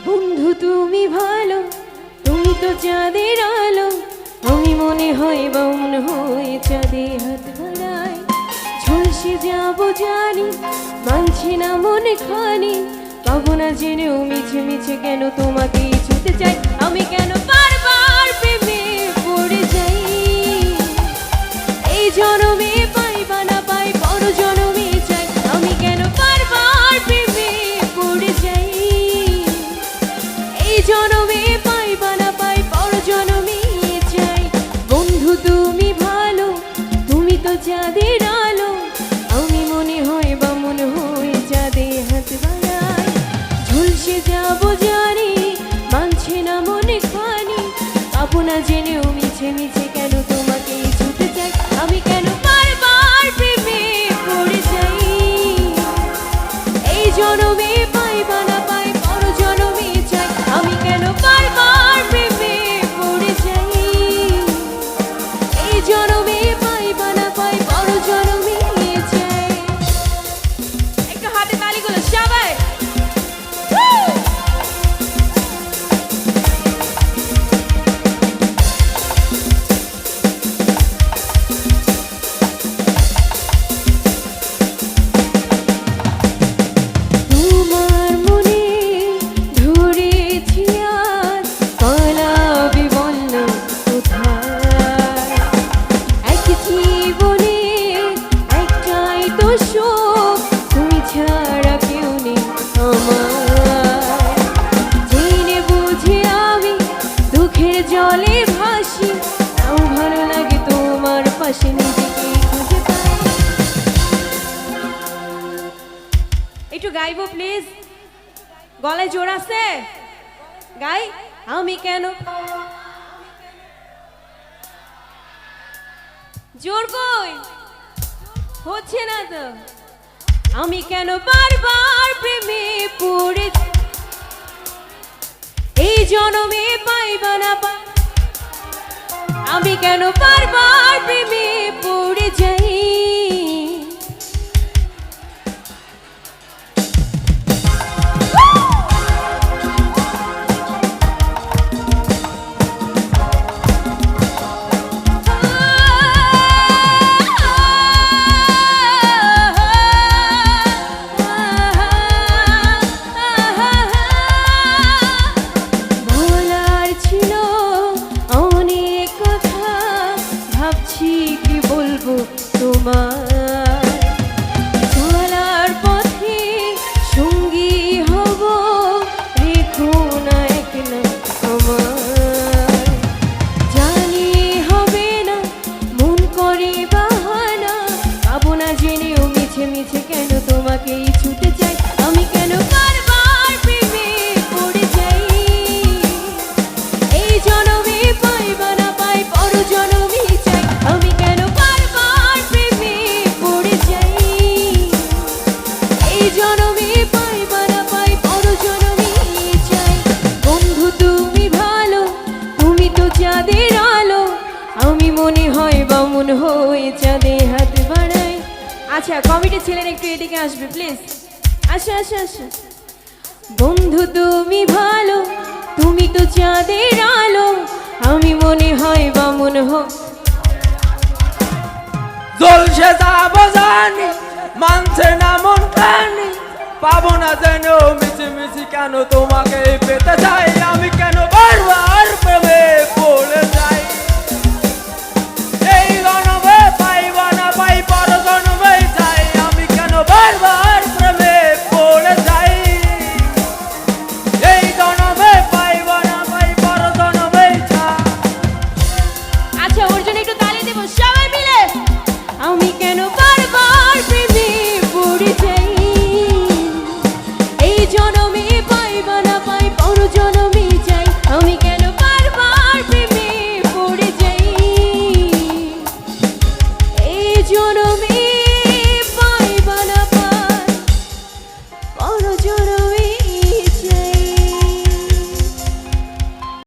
বন্ধু তুমি ভালো, তুমি তো চাঁদের আলো, আমি মনে হয় বাউন হয়ে চাঁদে হাত বাড়াই। ঝলসে যাবো জানি, মানছে না মনে খানি, পাবো না জেনেও মিছে মিছে কেন তোমাকে ছুতে চাই। আমি কেন বারবার প্রেমে পড়ে যাই, এই জনমে পাই বা না পাই পর জনমে চাই। আমি কেন বারবার প্রেমে পড়ে যাই, এই জনমে পাই বা না পাই পর জনমে চাই। বন্ধু তুমি ভালো, তুমি তো চাঁদের আলো, আমি মনে হয় বা মনে হয় চাঁদে হাত বাড়াই। ঝলসে যাবো জানি, মানছে না মনে খানি, পাবো না জেনেও মিছে মিছে কেন তোমাকে ছুতে চাই। আমি কেন বারবার প্রেমে পড়ে যাই, এই জনমে পাই বা না পাই পর জনমে চাই। আমি কেন বারবার প্রেমে পড়ে যাই, এই জনমে পাই বা না পাই পর জনমে চাই। একটু হাতে তালিগুলো সবাই। তোমার মনে ধরেছি আজ, পালাবি বল কোথায়? এক জীবনে একটাই তো সুখ, তুমি ছাড়া কেউ নেই আমার। জেনে বুঝে আমি দুঃখের জলে ভাসি, তাও ভালো লাগে তোমার পাশে নিজেকে খুঁজে পাই। একটু গাইবো প্লিজ, গলায় জোর আছে, গাই। আমি কেন জোর কই হচ্ছে না তো। আমি কেন বারবার প্রেমে পড়ে, এই জনমে পাই বা না পাই। আমি কেন বারবার প্রেমে পড়ে যাই, বলার ছিল অনেক কথা, ভাবছি কি বলবো তোমার। চলার পথে সঙ্গী হব, রেখো না একলা আমার। জানি হবে না, মন করে বাহানা, পাবো না জেনেও মিছে মিছে কেন তোমাকেই ছুতে চাই। আমি কেন বারবার প্রেমে পড়ে যাই, এই জনমে পাই বা না পাই পর জনমে চাই। আমি কেন বারবার প্রেমে পড়ে যাই, এই জনমে পাই বা না পাই পর জনমে চাই। বন্ধু তুমি ভালো, তুমি তো চাঁদের আলো, আমি মনে হয় বা মন হয়ে চাঁদে হাত বাড়াই। আচ্ছা কমিটি ছিলেন, একটু এদিকে আসবে প্লিজ। আসো আসো আসো। বন্ধু তুমি ভালো, তুমি তো চাঁদের আলো, আমি মনে হয় বা মনে হয়। জলসে যাবো জানি, মানছে না মন খানি, পাবো না যেন মিছি মিছি কেন তোমাকে পেতে চাই।